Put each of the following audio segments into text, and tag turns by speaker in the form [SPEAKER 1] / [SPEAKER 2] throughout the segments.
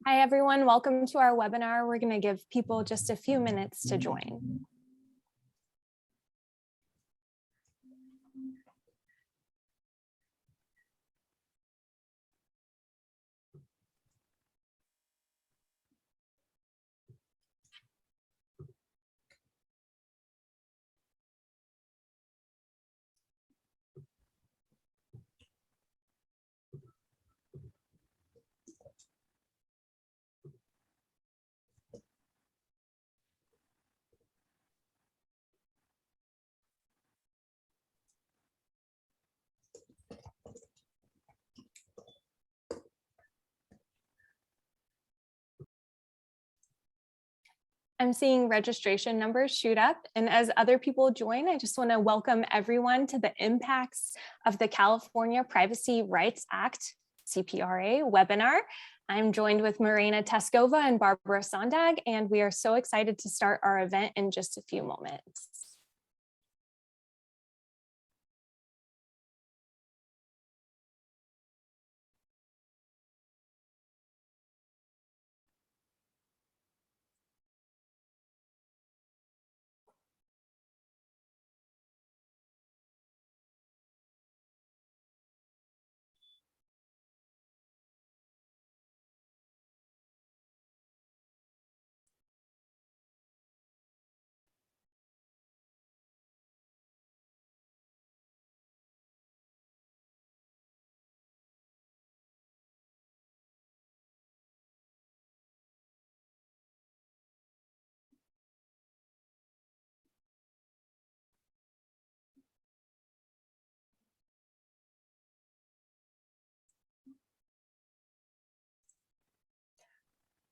[SPEAKER 1] Hi, everyone. Welcome to our webinar. We're going to give people just a few minutes to join. I'm seeing registration numbers shoot up, and as other people join, I just want to welcome everyone to the Impacts of the California Privacy Rights Act, CPRA webinar. I'm joined with Marina Teskova and Barbara Sondag, and we are so excited to start our event in just a few moments.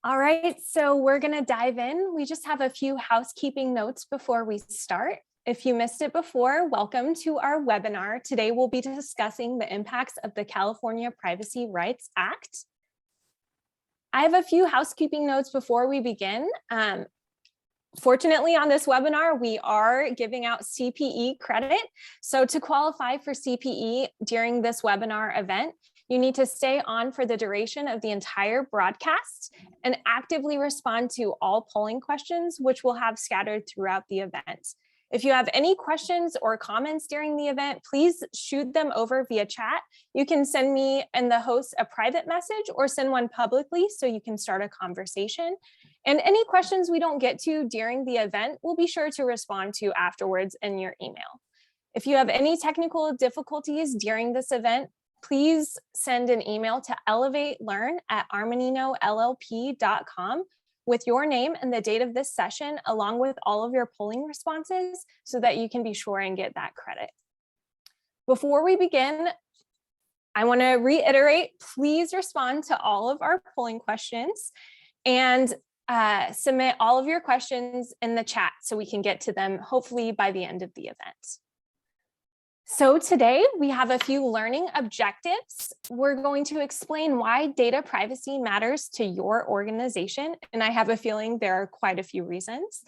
[SPEAKER 1] All right, so we're going to dive in. We just have a few housekeeping notes before we start. If you missed it before, welcome to our webinar. Today we'll be discussing the impacts of the California Privacy Rights Act. I have a few housekeeping notes before we begin. Fortunately, on this webinar, we are giving out CPE credit. So to qualify for CPE during this webinar event, you need to stay on for the duration of the entire broadcast and actively respond to all polling questions, which we'll have scattered throughout the event. If you have any questions or comments during the event, please shoot them over via chat. You can send me and the host a private message or send one publicly so you can start a conversation. And any questions we don't get to during the event, we'll be sure to respond to afterwards in your email. If you have any technical difficulties during this event, please send an email to elevatelearn@armaninollp.com with your name and the date of this session, along with all of your polling responses, so that you can be sure and get that credit. Before we begin, I want to reiterate, please respond to all of our polling questions and submit all of your questions in the chat so we can get to them hopefully by the end of the event. So today we have a few learning objectives. We're going to explain why data privacy matters to your organization, and I have a feeling there are quite a few reasons.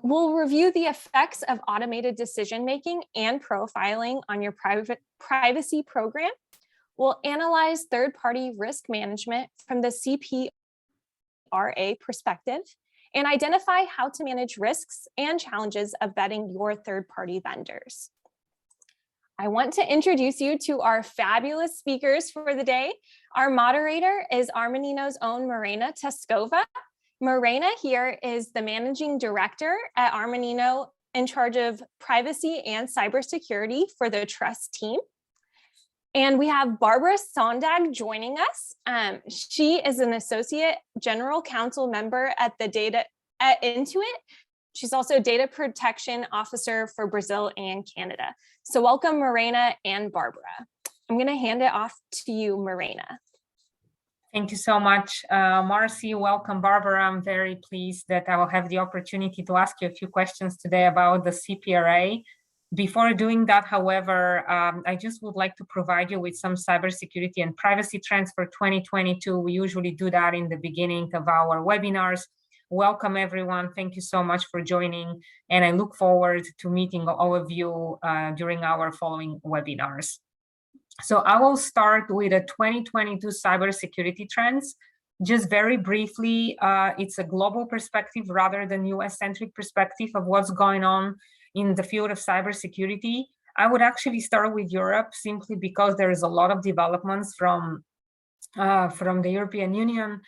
[SPEAKER 1] We'll review the effects of automated decision-making and profiling on your privacy program. We'll analyze third-party risk management from the CPRA perspective and identify how to manage risks and challenges of vetting your third-party vendors. I want to introduce you to our fabulous speakers for the day. Our moderator is Armanino's own Marina Teskova. Marina here is the managing director at Armanino in charge of privacy and cybersecurity for the trust team. And we have Barbara Sondag joining us. She is an associate general counsel member at Intuit. She's also data protection officer for Brazil and Canada. So welcome, Marina and Barbara. I'm going to hand it off to you, Marina.
[SPEAKER 2] Thank you so much, Marcy. Welcome, Barbara. I'm very pleased that I will have the opportunity to ask you a few questions today about the CPRA. Before doing that, however, I just would like to provide you with some cybersecurity and privacy trends for 2022. We usually do that in the beginning of our webinars. Welcome, everyone. Thank you so much for joining, and I look forward to meeting all of you during our following webinars. So I will start with the 2022 cybersecurity trends. Just very briefly, it's a global perspective rather than US-centric perspective of what's going on in the field of cybersecurity. I would actually start with Europe simply because there is a lot of developments from the European Union.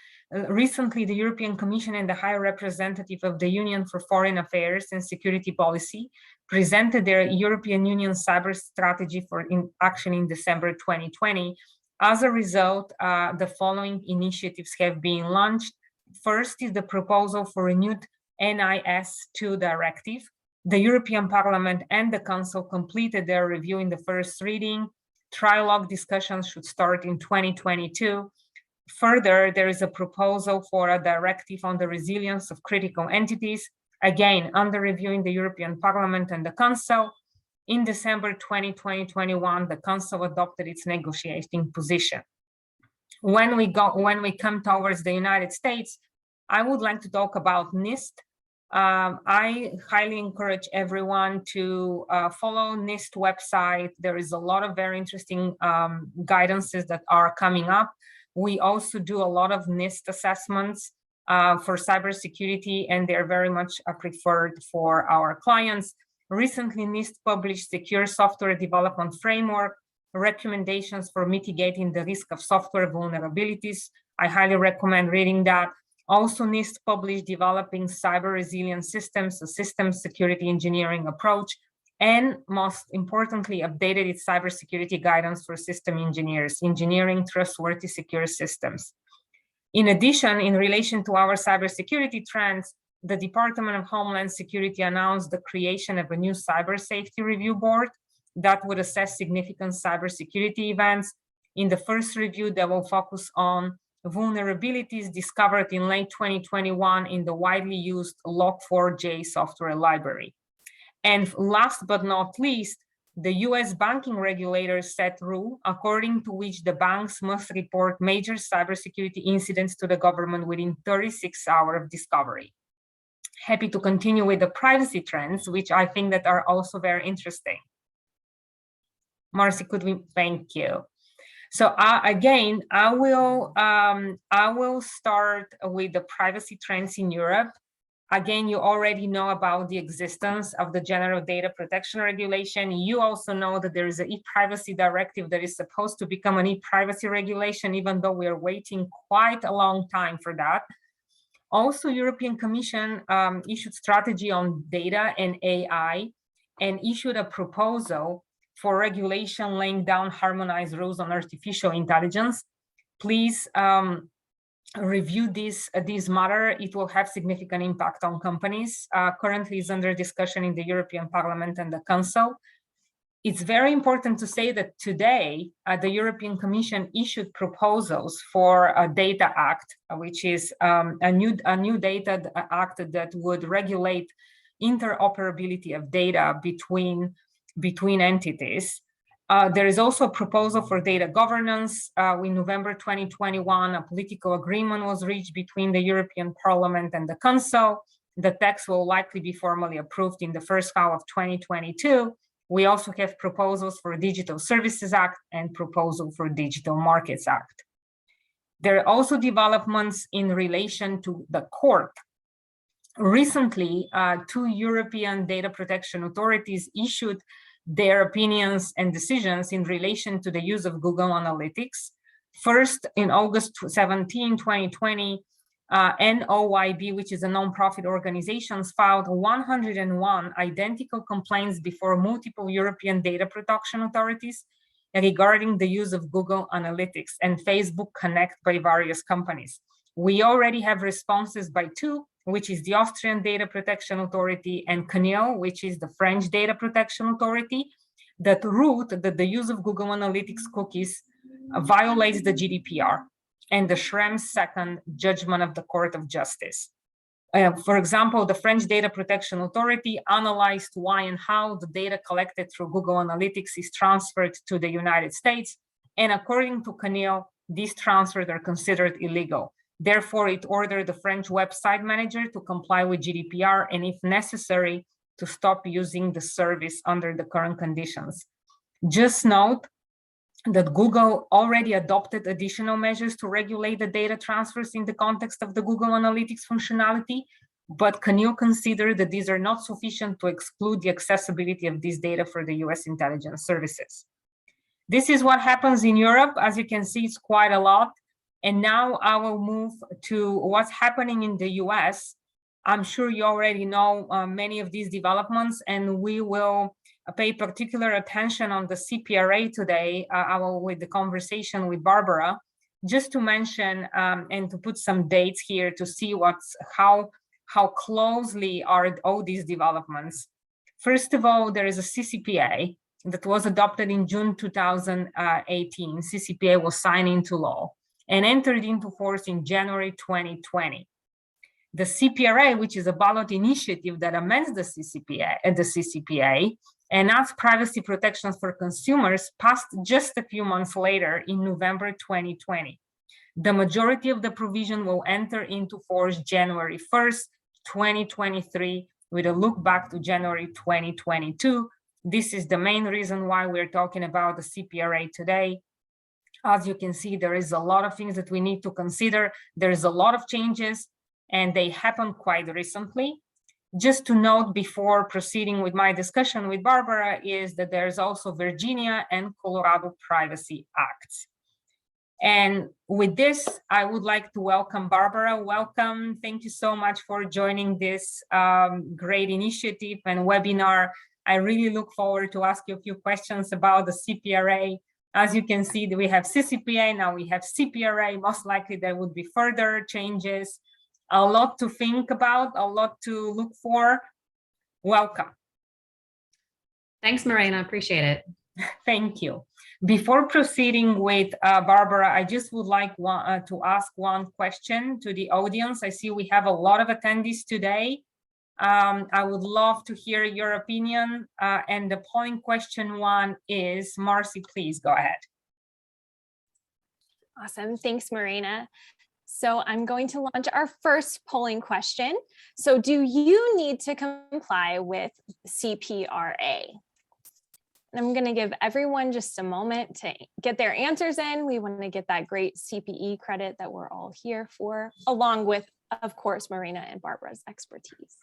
[SPEAKER 2] Recently, the European Commission and the High Representative of the Union for Foreign Affairs and Security Policy presented their European Union cyber strategy for action in December 2020. As a result, the following initiatives have been launched. First is the proposal for renewed NIS2 directive. The European Parliament and the Council completed their review in the first reading. Trilogue discussions should start in 2022. Further, there is a proposal for a directive on the resilience of critical entities, again, under review in the European Parliament and the Council. In December 2021, the Council adopted its negotiating position. When we come towards the United States, I would like to talk about NIST. I highly encourage everyone to follow NIST website. There is a lot of very interesting guidances that are coming up. We also do a lot of NIST assessments for cybersecurity, and they're very much preferred for our clients. Recently, NIST published Secure Software Development Framework, recommendations for mitigating the risk of software vulnerabilities. I highly recommend reading that. Also, NIST published Developing Cyber Resilient Systems, a systems security engineering approach, and most importantly, updated its cybersecurity guidance for system engineers, engineering trustworthy secure systems. In addition, in relation to our cybersecurity trends, the Department of Homeland Security announced the creation of a new cyber safety review board that would assess significant cybersecurity events. In the first review, they will focus on vulnerabilities discovered in late 2021 in the widely used Log4j software library. And last but not least, the US banking regulators set rule according to which the banks must report major cybersecurity incidents to the government within 36 hours of discovery. Happy to continue with the privacy trends, which I think that are also very interesting. Marcy, could we? Thank you. So again, I will start with the privacy trends in Europe. Again, you already know about the existence of the General Data Protection Regulation. You also know that there is an e-privacy directive that is supposed to become an e-privacy regulation, even though we are waiting quite a long time for that. Also, European Commission issued strategy on data and AI and issued a proposal for regulation laying down harmonized rules on artificial intelligence. Please review this matter. It will have significant impact on companies. Currently is under discussion in the European Parliament and the Council. It's very important to say that today, the European Commission issued proposals for a Data Act, which is a new Data Act that would regulate interoperability of data between entities. There is also a proposal for data governance. In November 2021, a political agreement was reached between the European Parliament and the Council. The text will likely be formally approved in the first half of 2022. We also have proposals for Digital Services Act and proposal for Digital Markets Act. There are also developments in relation to the court. Recently, 2 European data protection authorities issued their opinions and decisions in relation to the use of Google Analytics. First, in August 17, 2020, NOYB, which is a nonprofit organization, filed 101 identical complaints before multiple European data protection authorities regarding the use of Google Analytics and Facebook Connect by various companies. We already have responses by 2, which is the Austrian Data Protection Authority, and CNIL, which is the French Data Protection Authority, that ruled that the use of Google Analytics cookies violates the GDPR and the Schrems second judgment of the Court of Justice. For example, the French Data Protection Authority analyzed why and how the data collected through Google Analytics is transferred to the United States. And according to CNIL, these transfers are considered illegal. Therefore, it ordered the French website manager to comply with GDPR and, if necessary, to stop using the service under the current conditions. Just note that Google already adopted additional measures to regulate the data transfers in the context of the Google Analytics functionality, but can you consider that these are not sufficient to exclude the accessibility of this data for the US intelligence services? This is what happens in Europe. As you can see, it's quite a lot. And now I will move to what's happening in the US. I'm sure you already know many of these developments, and we will pay particular attention on the CPRA today, with the conversation with Barbara, just to mention and to put some dates here to see how closely are all these developments. First of all, there is a CCPA that was adopted in June 2018. CCPA was signed into law and entered into force in January 2020. The CPRA, which is a ballot initiative that amends the CCPA and adds privacy protections for consumers, passed just a few months later in November 2020. The majority of the provision will enter into force January 1st, 2023, with a look back to January 2022. This is the main reason why we're talking about the CPRA today. As you can see, there is a lot of things that we need to consider. There is a lot of changes, and they happened quite recently. Just to note before proceeding with my discussion with Barbara is that there's also Virginia and Colorado Privacy Acts. And with this, I would like to welcome Barbara. Welcome. Thank you so much for joining this great initiative and webinar. I really look forward to ask you a few questions about the CPRA. As you can see, we have CCPA, now we have CPRA. Most likely there would be further changes. A lot to think about, a lot to look for. Welcome.
[SPEAKER 3] Thanks, Marina. Appreciate it.
[SPEAKER 2] Thank you. Before proceeding with Barbara, I just would like to ask one question to the audience. I see we have a lot of attendees today. I would love to hear your opinion. And the polling question one is, Marcy, please go ahead.
[SPEAKER 1] Awesome. Thanks, Marina. So I'm going to launch our first polling question. So do you need to comply with CPRA? And I'm going to give everyone just a moment to get their answers in. We want to get that great CPE credit that we're all here for, along with, of course, Marina and Barbara's expertise.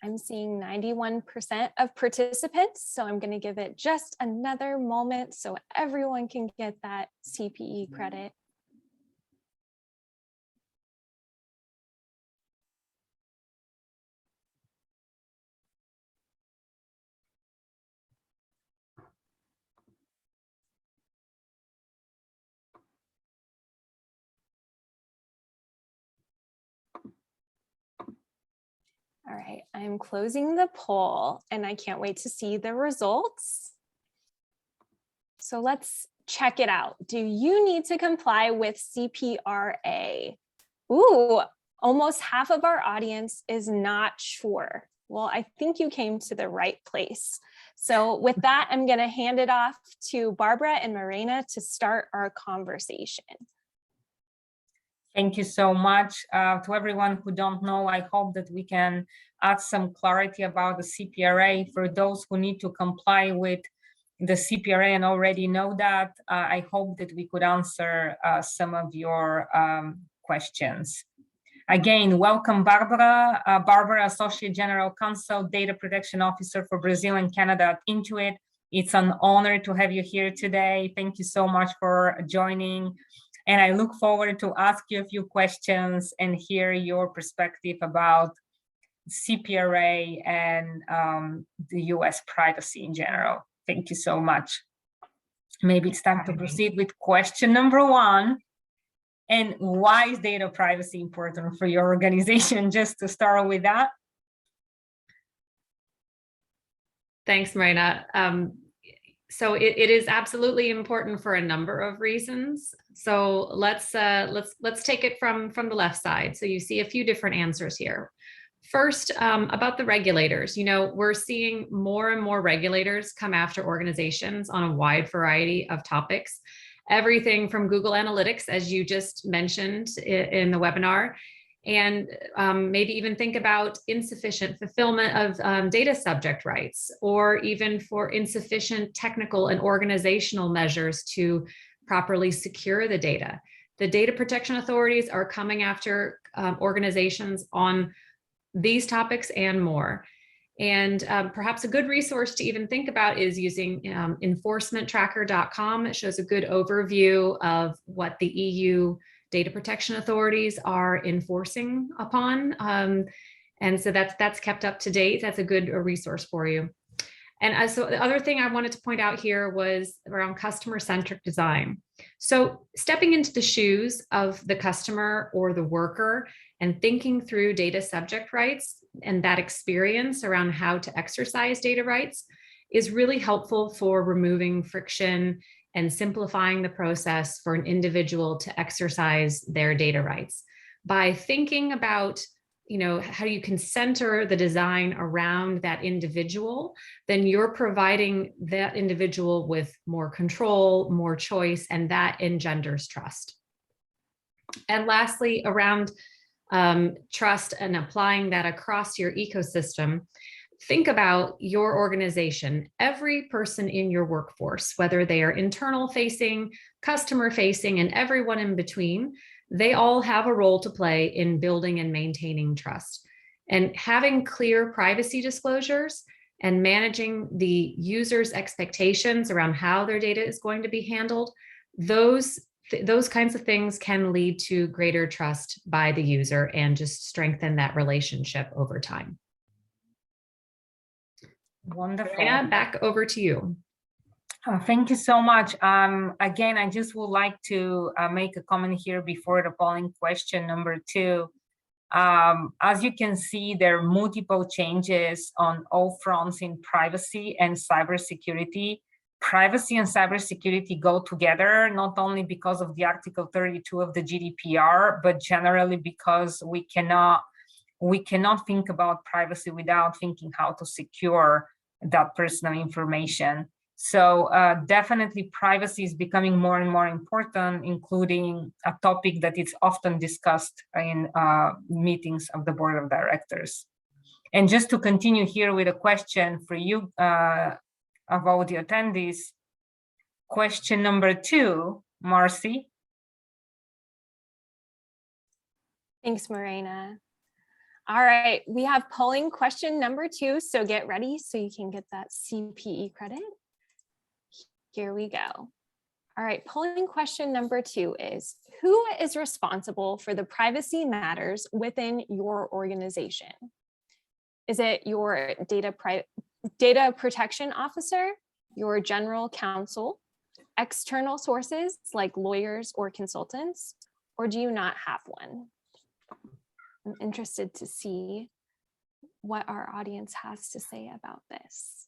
[SPEAKER 1] I'm seeing 91% of participants, so I'm going to give it just another moment so everyone can get that CPE credit. All right, I'm closing the poll and I can't wait to see the results. So let's check it out. Do you need to comply with CPRA? Ooh, almost half of our audience is not sure. Well, I think you came to the right place. So with that, I'm going to hand it off to Barbara and Marina to start our conversation.
[SPEAKER 2] Thank you so much. To everyone who don't know, I hope that we can add some clarity about the CPRA. For those who need to comply with the CPRA and already know that, I hope that we could answer some of your questions. Again, welcome, Barbara. Barbara, Associate General Counsel, Data Protection Officer for Brazil and Canada at Intuit. It's an honor to have you here today. Thank you so much for joining. And I look forward to ask you a few questions and hear your perspective about CPRA and the US privacy in general. Thank you so much. Maybe it's time to proceed with question number one. And why is data privacy important for your organization? Just to start with that.
[SPEAKER 3] Thanks, Marina. So it is absolutely important for a number of reasons. So let's take it from the left side. So you see a few different answers here. First, about the regulators. You know, we're seeing more and more regulators come after organizations on a wide variety of topics. Everything from Google Analytics, as you just mentioned in the webinar, And maybe even think about insufficient fulfillment of data subject rights, or even for insufficient technical and organizational measures to properly secure the data. The data protection authorities are coming after organizations on these topics and more. And perhaps a good resource to even think about is using enforcementtracker.com. It shows a good overview of what the EU data protection authorities are enforcing upon. And so that's kept up to date. That's a good resource for you. And so the other thing I wanted to point out here was around customer-centric design. So stepping into the shoes of the customer or the worker and thinking through data subject rights and that experience around how to exercise data rights is really helpful for removing friction and simplifying the process for an individual to exercise their data rights. By thinking about how you can center the design around that individual, then you're providing that individual with more control, more choice, and that engenders trust. And lastly, around trust and applying that across your ecosystem, think about your organization. Every person in your workforce, whether they are internal facing, customer facing, and everyone in between, they all have a role to play in building and maintaining trust. And having clear privacy disclosures and managing the user's expectations around how their data is going to be handled, those kinds of things can lead to greater trust by the user and just strengthen that relationship over time.
[SPEAKER 2] Wonderful.
[SPEAKER 3] Marina, back over to you.
[SPEAKER 2] Thank you so much. Again, I just would like to make a comment here before the polling question number 2. As you can see, there are multiple changes on all fronts in privacy and cybersecurity. Privacy and cybersecurity go together, not only because of the Article 32 of the GDPR, but generally because we cannot think about privacy without thinking how to secure that personal information. So definitely privacy is becoming more and more important, including a topic that is often discussed in meetings of the board of directors. And just to continue here with a question for you about the attendees, question number 2, Marcy.
[SPEAKER 1] Thanks, Marina. All right, we have polling question number 2, so get ready so you can get that CPE credit. Here we go. All right, polling question number 2 is, who is responsible for the privacy matters within your organization? Is it your data protection officer, your general counsel, external sources like lawyers or consultants, or do you not have one? I'm interested to see what our audience has to say about this.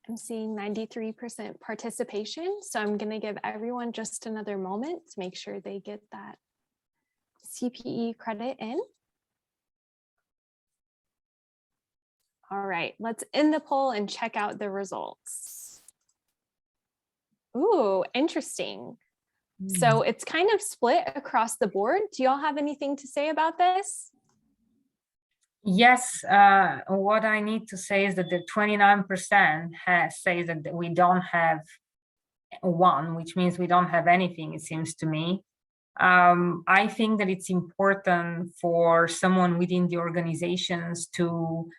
[SPEAKER 1] I'm seeing 93% participation, so I'm going to give everyone just another moment to make sure they get that CPE credit in. All right, let's end the poll and check out the results. Ooh, interesting. So it's kind of split across the board. Do y'all have anything to say about this?
[SPEAKER 2] Yes, what I need to say is that the 29% says that we don't have one, which means we don't have anything, it seems to me. I think that it's important for someone within the organizations to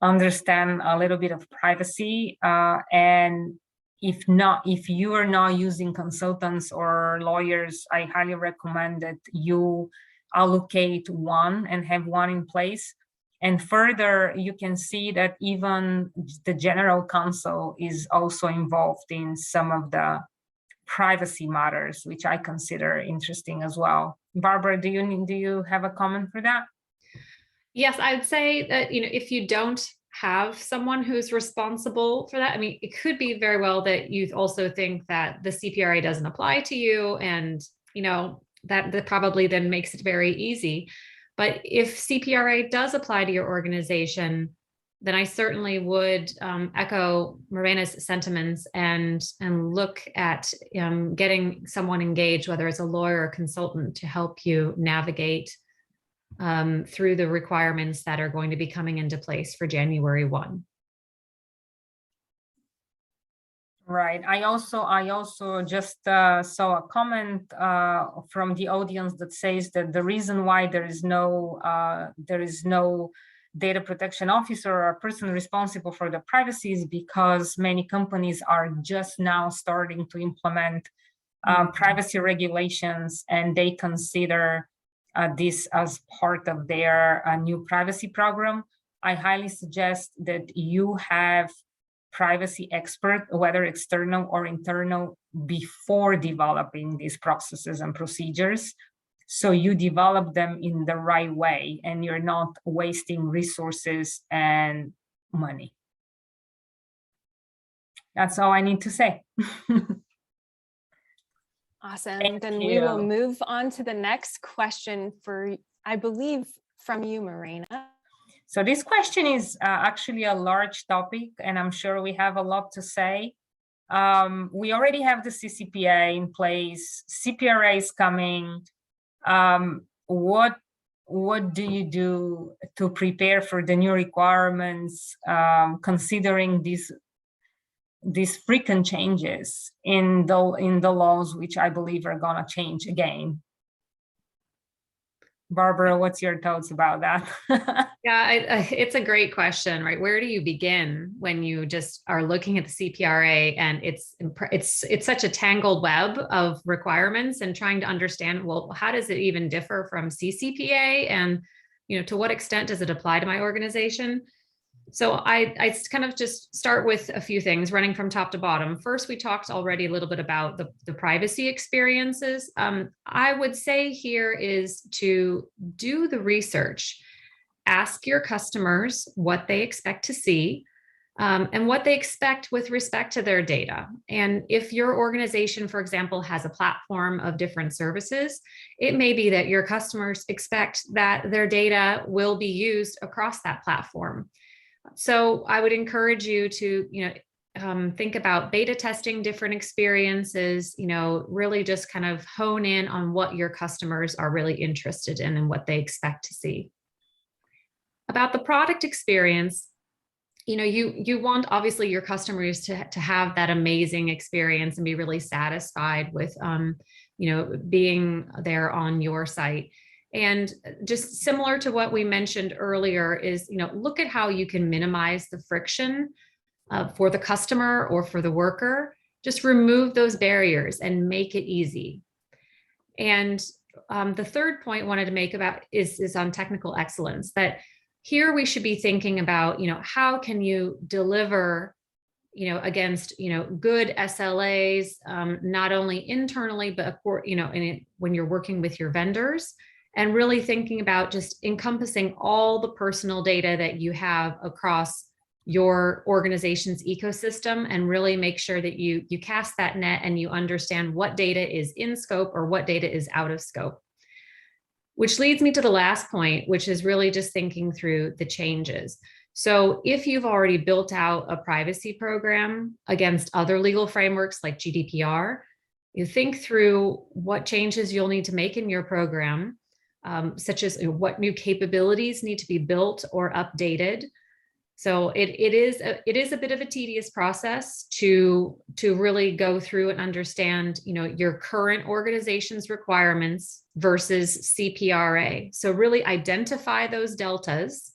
[SPEAKER 2] understand a little bit of privacy, and if you are not using consultants or lawyers, I highly recommend that you allocate one and have one in place. And further, you can see that even the general counsel is also involved in some of the privacy matters, which I consider interesting as well. Barbara, do you have a comment for that?
[SPEAKER 3] Yes, I'd say that if you don't have someone who's responsible for that. I mean, it could be very well that you also think that the CPRA doesn't apply to you, and that probably then makes it very easy. But if CPRA does apply to your organization, then I certainly would echo Morena's sentiments and look at getting someone engaged, whether it's a lawyer or consultant, to help you navigate through the requirements that are going to be coming into place for January 1.
[SPEAKER 2] Right. I also just saw a comment from the audience that says that the reason why there is no data protection officer or a person responsible for the privacy is because many companies are just now starting to implement privacy regulations, and they consider this as part of their new privacy program. I highly suggest that you have privacy expert, whether external or internal, before developing these processes and procedures. So you develop them in the right way and you're not wasting resources and money. That's all I need to say.
[SPEAKER 1] Awesome. Then we will move on to the next question for, I believe, from you, Morena.
[SPEAKER 2] So this question is actually a large topic, and I'm sure we have a lot to say. We already have the CCPA in place. CPRA is coming. What do you do to prepare for the new requirements, considering these frequent changes in the laws, which I believe are gonna change again? Barbara, what's your thoughts about that?
[SPEAKER 3] Yeah, it's a great question, right? Where do you begin when you just are looking at the CPRA, and it's such a tangled web of requirements, and trying to understand, well, how does it even differ from CCPA, and to what extent does it apply to my organization? So I kind of just start with a few things, running from top to bottom. First, we talked already a little bit about the privacy experiences. I would say here is to do the research. Ask your customers what they expect to see, and what they expect with respect to their data. And if your organization, for example, has a platform of different services, it may be that your customers expect that their data will be used across that platform. So I would encourage you to, think about beta testing different experiences, really just kind of hone in on what your customers are really interested in and what they expect to see. About the product experience, you want obviously your customers to have that amazing experience and be really satisfied with, being there on your site. And just similar to what we mentioned earlier is, look at how you can minimize the friction for the customer or for the worker. Just remove those barriers and make it easy. And the third point I wanted to make about is on technical excellence, that here we should be thinking about, how can you deliver, against, good SLAs, not only internally, but when you're working with your vendors, and really thinking about just encompassing all the personal data that you have across your organization's ecosystem, and really make sure that you cast that net and you understand what data is in scope or what data is out of scope. Which leads me to the last point, which is really just thinking through the changes. So if you've already built out a privacy program against other legal frameworks like GDPR, you think through what changes you'll need to make in your program, such as what new capabilities need to be built or updated. So it is a bit of a tedious process to really go through and understand, your current organization's requirements versus CPRA. So really identify those deltas.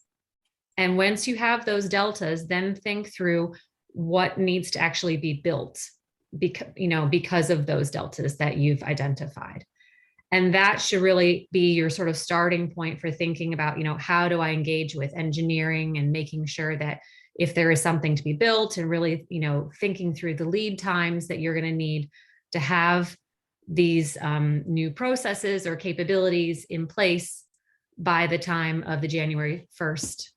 [SPEAKER 3] And once you have those deltas, then think through what needs to actually be built because of those deltas that you've identified. And that should really be your sort of starting point for thinking about, how do I engage with engineering, and making sure that if there is something to be built, and really, thinking through the lead times that you're going to need to have these new processes or capabilities in place by the time of the January 1st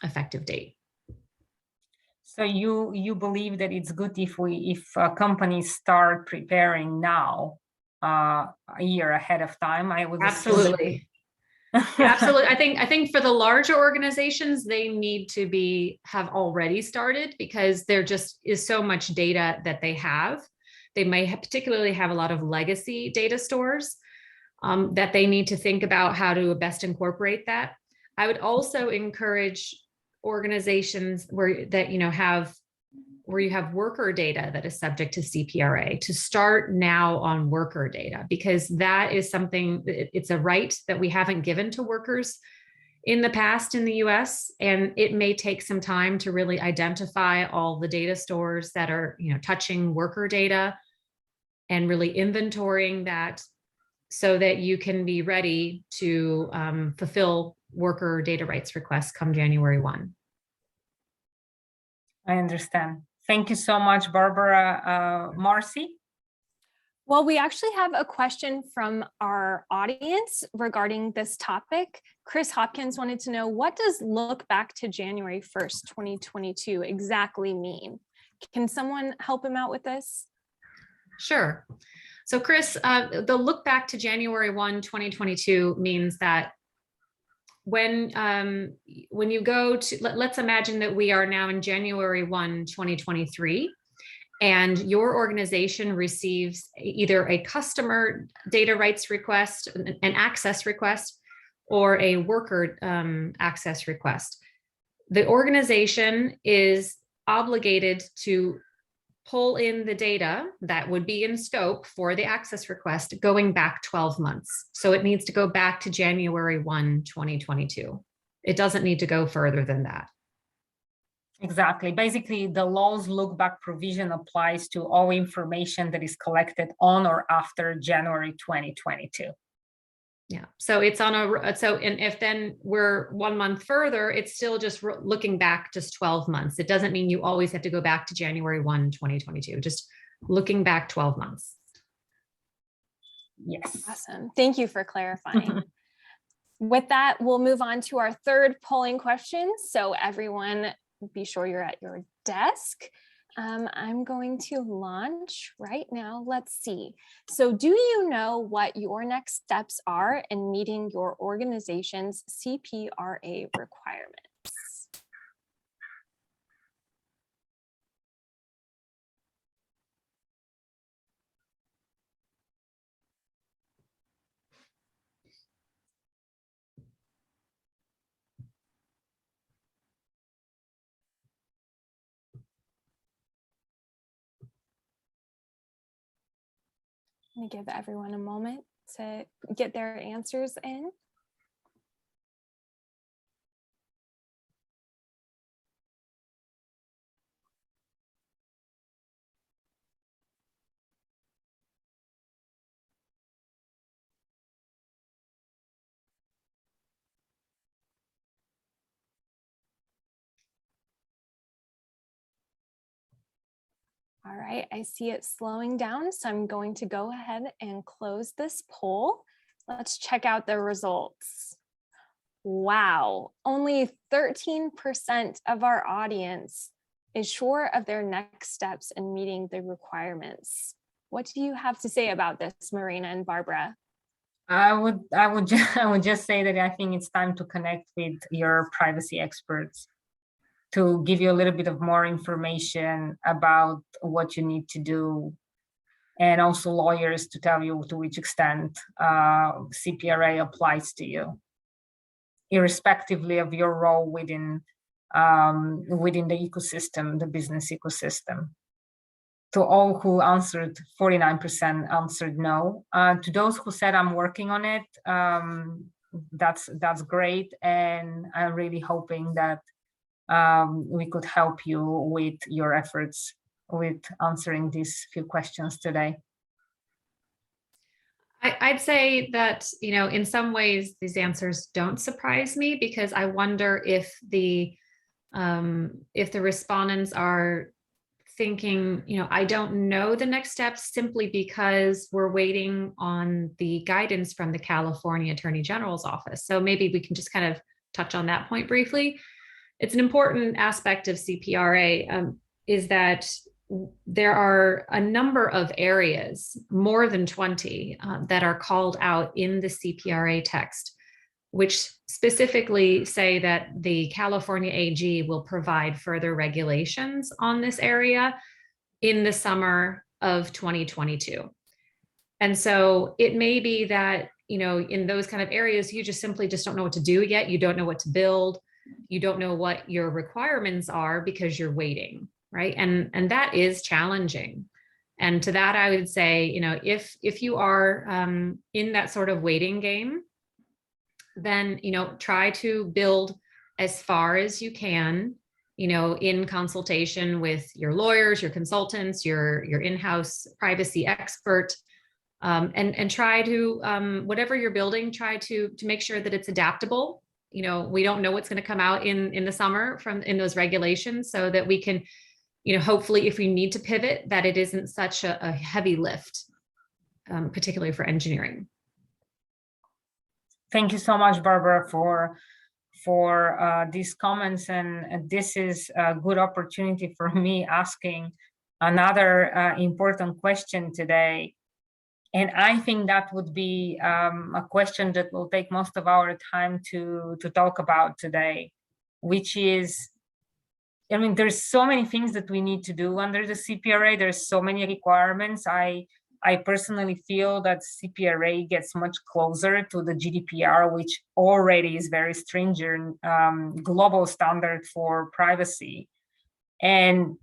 [SPEAKER 3] effective date.
[SPEAKER 2] So you believe that it's good if companies start preparing now, a year ahead of time? I would
[SPEAKER 3] Absolutely. Yeah, absolutely. I think for the larger organizations, they need to have already started, because there just is so much data that they have. They may particularly have a lot of legacy data stores that they need to think about how to best incorporate that. I would also encourage organizations where you have worker data that is subject to CPRA to start now on worker data, because that is something, it's a right that we haven't given to workers in the past in the US. And it may take some time to really identify all the data stores that are, touching worker data and really inventorying that so that you can be ready to fulfill worker data rights requests come January 1.
[SPEAKER 2] I understand. Thank you so much, Barbara. Marcy?
[SPEAKER 1] Well, we actually have a question from our audience regarding this topic. Chris Hopkins wanted to know, what does look back to January 1st, 2022 exactly mean? Can someone help him out with this?
[SPEAKER 3] Sure. So Chris, the look back to January 1, 2022 means that when you go to, let's imagine that we are now in January 1, 2023, and your organization receives either a customer data rights request, an access request, or a worker access request. The organization is obligated to pull in the data that would be in scope for the access request going back 12 months. So it needs to go back to January 1, 2022. It doesn't need to go further than that.
[SPEAKER 2] Exactly. Basically, the law's look back provision applies to all information that is collected on or after January 2022.
[SPEAKER 3] Yeah. So it's on and if then we're 1 month further, it's still just looking back just 12 months. It doesn't mean you always have to go back to January 1, 2022, just looking back 12 months.
[SPEAKER 2] Yes.
[SPEAKER 1] Awesome. Thank you for clarifying. With that, we'll move on to our third polling question. So everyone, be sure you're at your desk. I'm going to launch right now. Let's see. So do you know what your next steps are in meeting your organization's CPRA requirements? Let me give everyone a moment to get their answers in. All right, I see it slowing down, so I'm going to go ahead and close this poll. Let's check out the results. Wow, only 13% of our audience is sure of their next steps in meeting the requirements. What do you have to say about this, Marina and Barbara?
[SPEAKER 2] I would just say that I think it's time to connect with your privacy experts to give you a little bit of more information about what you need to do, and also lawyers to tell you to which extent CPRA applies to you, irrespectively of your role within the ecosystem, the business ecosystem. To all who answered, 49% answered no. To those who said I'm working on it, that's great, and I'm really hoping that we could help you with your efforts with answering these few questions today.
[SPEAKER 3] I'd say that, in some ways, these answers don't surprise me, because I wonder if the respondents are thinking, I don't know the next steps simply because we're waiting on the guidance from the California Attorney General's office. So maybe we can just kind of touch on that point briefly. it's an important aspect of CPRA is that there are a number of areas, more than 20, that are called out in the CPRA text, which specifically say that the California AG will provide further regulations on this area in the summer of 2022. And so it may be that, you know, in those kind of areas, you just simply just don't know what to do yet. You don't know what to build. You don't know what your requirements are because you're waiting, right? And that is challenging. And to that, I would say, you know, if you are in that sort of waiting game, then, you know, try to build as far as you can, you know, in consultation with your lawyers, your consultants, your in-house privacy expert, and try to, whatever you're building, try to make sure that it's adaptable. You know, we don't know what's going to come out in the summer in those regulations, so that we can, you know, hopefully if we need to pivot, that it isn't such a heavy lift, particularly for engineering.
[SPEAKER 2] Thank you so much, Barbara, for these comments, and this is a good opportunity for me asking another important question today. And I think that would be a question that will take most of our time to talk about today, which is, I mean, there's so many things that we need to do under the CPRA. There's so many requirements. I personally feel that CPRA gets much closer to the GDPR, which already is very stringent global standard for privacy. And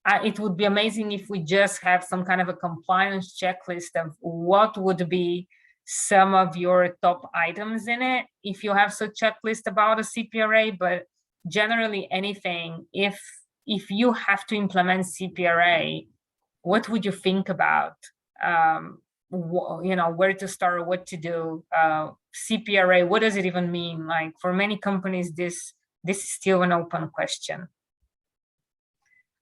[SPEAKER 2] it would be amazing if we just have some kind of a compliance checklist of what would be some of your top items in it, if you have such checklist about a CPRA. But generally anything, if you have to implement CPRA, what would you think about? You know, where to start, what to do? CPRA, what does it even mean? Like, for many companies, this is still an open question.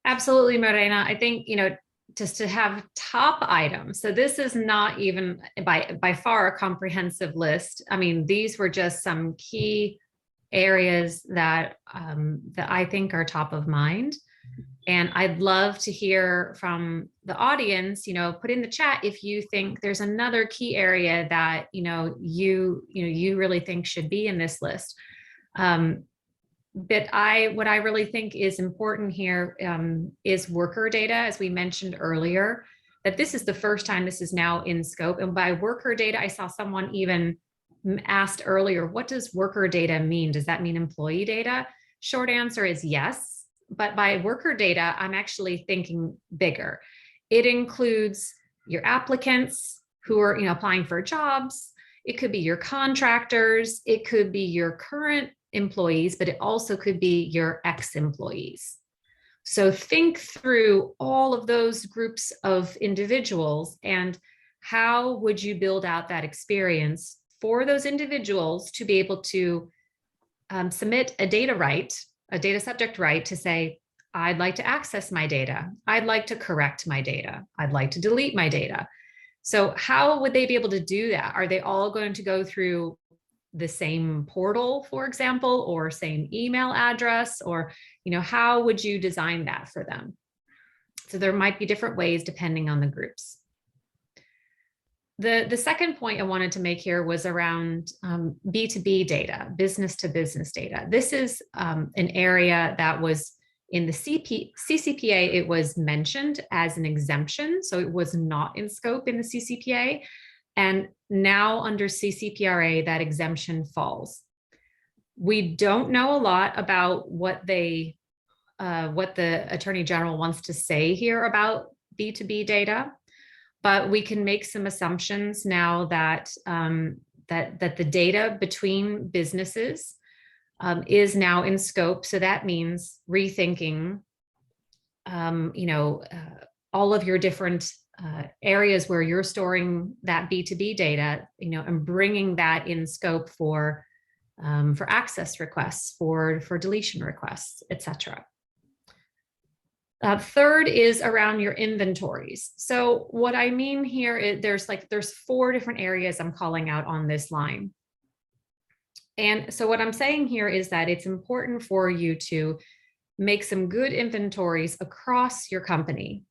[SPEAKER 3] Absolutely, Morena. I think, you know, just to have top items. So this is not even by far a comprehensive list. I mean, these were just some key areas that I think are top of mind. And I'd love to hear from the audience, you know, put in the chat if you think there's another key area that, you really think should be in this list. But what I really think is important here is worker data, as we mentioned earlier, that this is the first time this is now in scope. And by worker data, I saw someone even asked earlier, what does worker data mean? Does that mean employee data? Short answer is yes. But by worker data, I'm actually thinking bigger. It includes your applicants who are, you know, applying for jobs. It could be your contractors. It could be your current employees, but it also could be your ex-employees. So think through all of those groups of individuals and how would you build out that experience for those individuals to be able to submit a data subject right to say, I'd like to access my data. I'd like to correct my data. I'd like to delete my data. So how would they be able to do that? Are they all going to go through the same portal, for example, or same email address, or, you know, how would you design that for them? So there might be different ways depending on the groups. The second point I wanted to make here was around B2B data, business to business data. This is an area that was in the CCPA, it was mentioned as an exemption, so it was not in scope in the CCPA. And now under CCPRA, that exemption falls. We don't know a lot about what the Attorney General wants to say here about B2B data, but we can make some assumptions now that that the data between businesses is now in scope. So that means rethinking, all of your different areas where you're storing that B2B data, and bringing that in scope for access requests, for deletion requests, etc. Third is around your inventories. So what I mean here is there's 4 different areas I'm calling out on this line. And so what I'm saying here is that it's important for you to make some good inventories across your company,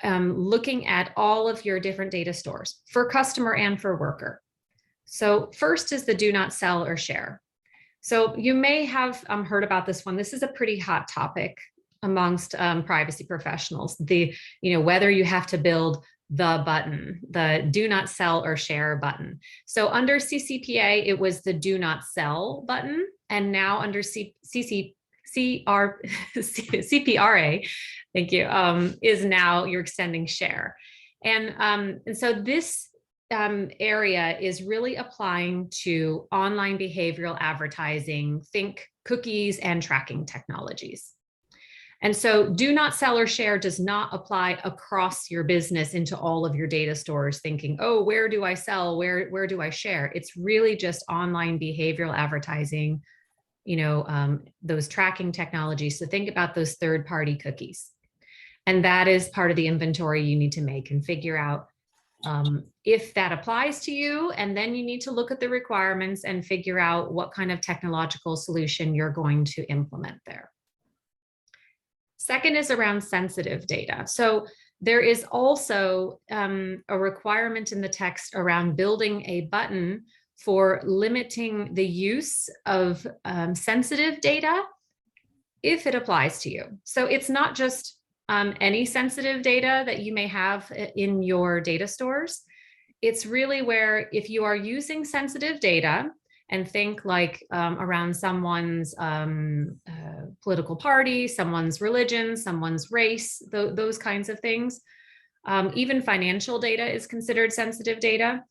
[SPEAKER 3] looking at all of your different data stores for customer and for worker. So first is the do not sell or share. So you may have heard about this one. This is a pretty hot topic amongst privacy professionals. Whether you have to build the button, the do not sell or share button. So under CCPA, it was the do not sell button. And now under CPRA, thank you, is now you're extending share. And so this area is really applying to online behavioral advertising, think cookies and tracking technologies. And so do not sell or share does not apply across your business into all of your data stores thinking, oh, where do I sell? Where do I share? It's really just online behavioral advertising, those tracking technologies. So think about those third-party cookies. And that is part of the inventory you need to make and figure out if that applies to you. And then you need to look at the requirements and figure out what kind of technological solution you're going to implement there. Second is around sensitive data. So there is also a requirement in the text around building a button for limiting the use of sensitive data if it applies to you. So it's not just any sensitive data that you may have in your data stores. It's really where if you are using sensitive data and think like around someone's political party, someone's religion, someone's race, those kinds of things. Even financial data is considered sensitive data.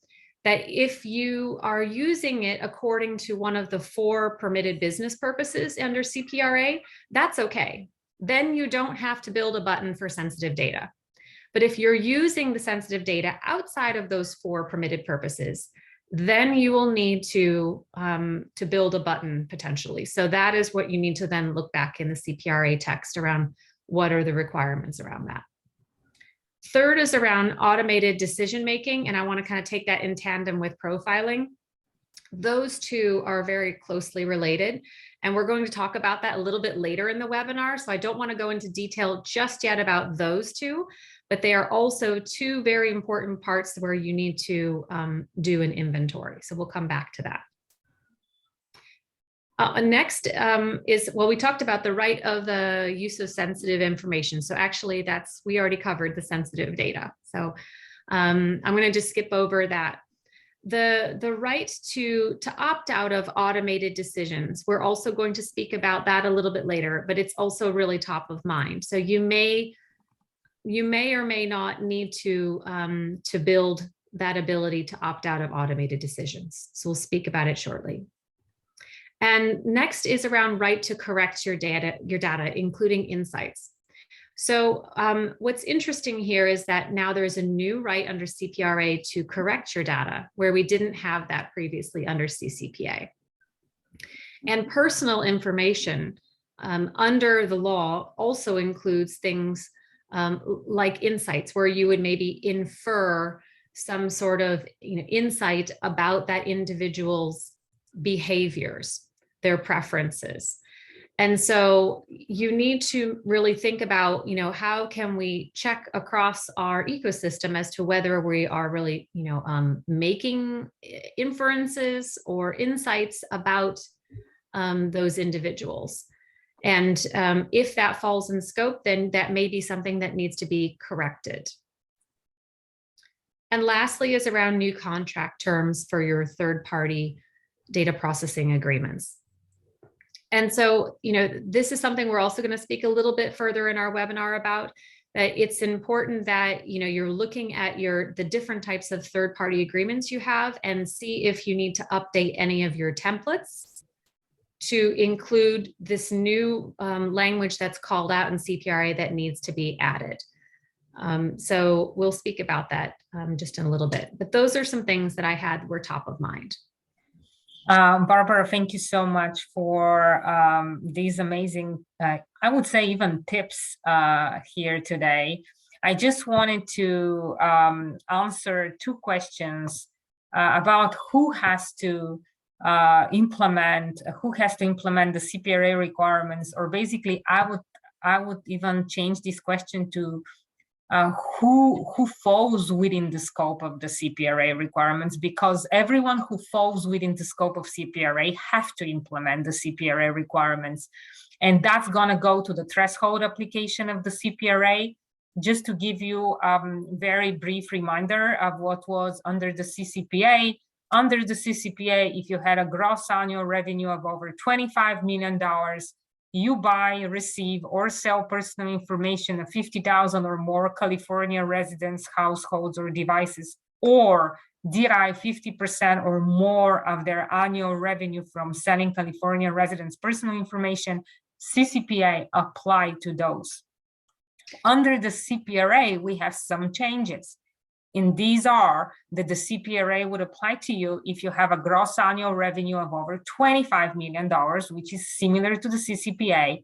[SPEAKER 3] That if you are using it according to one of the 4 permitted business purposes under CPRA, that's okay. Then you don't have to build a button for sensitive data. But if you're using the sensitive data outside of those 4 permitted purposes, then you will need to build a button potentially. So that is what you need to then look back in the CPRA text around what are the requirements around that. Third is around automated decision-making, and I want to kind of take that in tandem with profiling. Those two are very closely related, and we're going to talk about that a little bit later in the webinar. So I don't want to go into detail just yet about those two, but they are also 2 very important parts where you need to do an inventory. So we'll come back to that. Next is, well, we talked about the right of the use of sensitive information. So actually we already covered the sensitive data. So I'm going to just skip over that. The right to opt out of automated decisions. We're also going to speak about that a little bit later, but it's also really top of mind. So you may or may not need to build that ability to opt out of automated decisions. So we'll speak about it shortly. And next is around right to correct your data, including insights. So what's interesting here is that now there's a new right under CPRA to correct your data, where we didn't have that previously under CCPA. And personal information under the law also includes things like insights, where you would maybe infer some sort of insight about that individual's behaviors, their preferences. And so you need to really think about, how can we check across our ecosystem as to whether we are really, making inferences or insights about those individuals. And if that falls in scope, then that may be something that needs to be corrected. And lastly is around new contract terms for your third-party data processing agreements. And so, this is something we're also going to speak a little bit further in our webinar about, that it's important that, you're looking at the different types of third-party agreements you have and see if you need to update any of your templates to include this new language that's called out in CPRA that needs to be added. So we'll speak about that just in a little bit, but those are some things that I had were top of mind.
[SPEAKER 2] Barbara, thank you so much for these amazing, I would say even tips here today. I just wanted to answer 2 questions about who has to implement, who has to implement the CPRA requirements, or basically I would even change this question to who falls within the scope of the CPRA requirements, because everyone who falls within the scope of CPRA have to implement the CPRA requirements. And that's going to go to the threshold application of the CPRA. Just to give you a very brief reminder of what was under the CCPA. Under the CCPA, if you had a gross annual revenue of over $25 million, you buy, receive, or sell personal information of 50,000 or more California residents, households, or devices, or derive 50% or more of their annual revenue from selling California residents' personal information, CCPA apply to those. Under the CPRA, we have some changes. And these are that the CPRA would apply to you if you have a gross annual revenue of over $25 million, which is similar to the CCPA.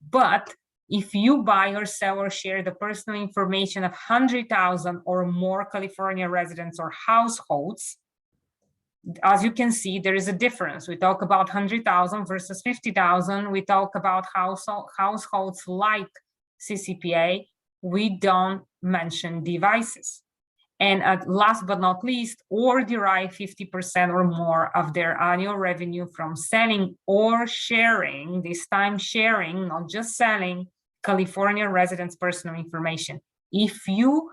[SPEAKER 2] But if you buy or sell or share the personal information of 100,000 or more California residents or households, as you can see, there is a difference. We talk about 100,000 versus 50,000. We talk about households like CCPA. We don't mention devices. And last but not least, or derive 50% or more of their annual revenue from selling or sharing, this time sharing, not just selling, California residents' personal information. If you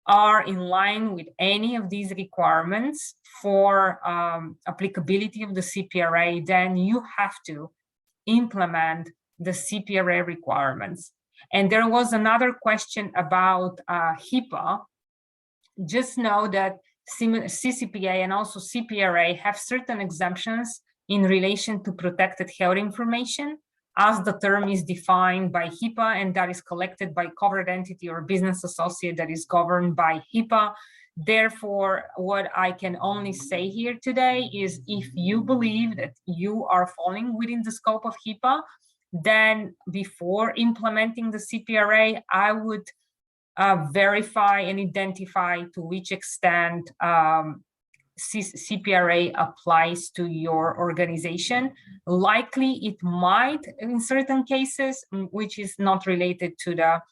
[SPEAKER 2] are in line with any of these requirements for applicability of the CPRA, then you have to implement the CPRA requirements. And there was another question about HIPAA. Just know that CCPA and also CPRA have certain exemptions in relation to protected health information, as the term is defined by HIPAA, and that is collected by covered entity or business associate that is governed by HIPAA. Therefore, what I can only say here today is if you believe that you are falling within the scope of HIPAA, then before implementing the CPRA, I would verify and identify to which extent CPRA applies to your organization. Likely it might in certain cases, which is not related to the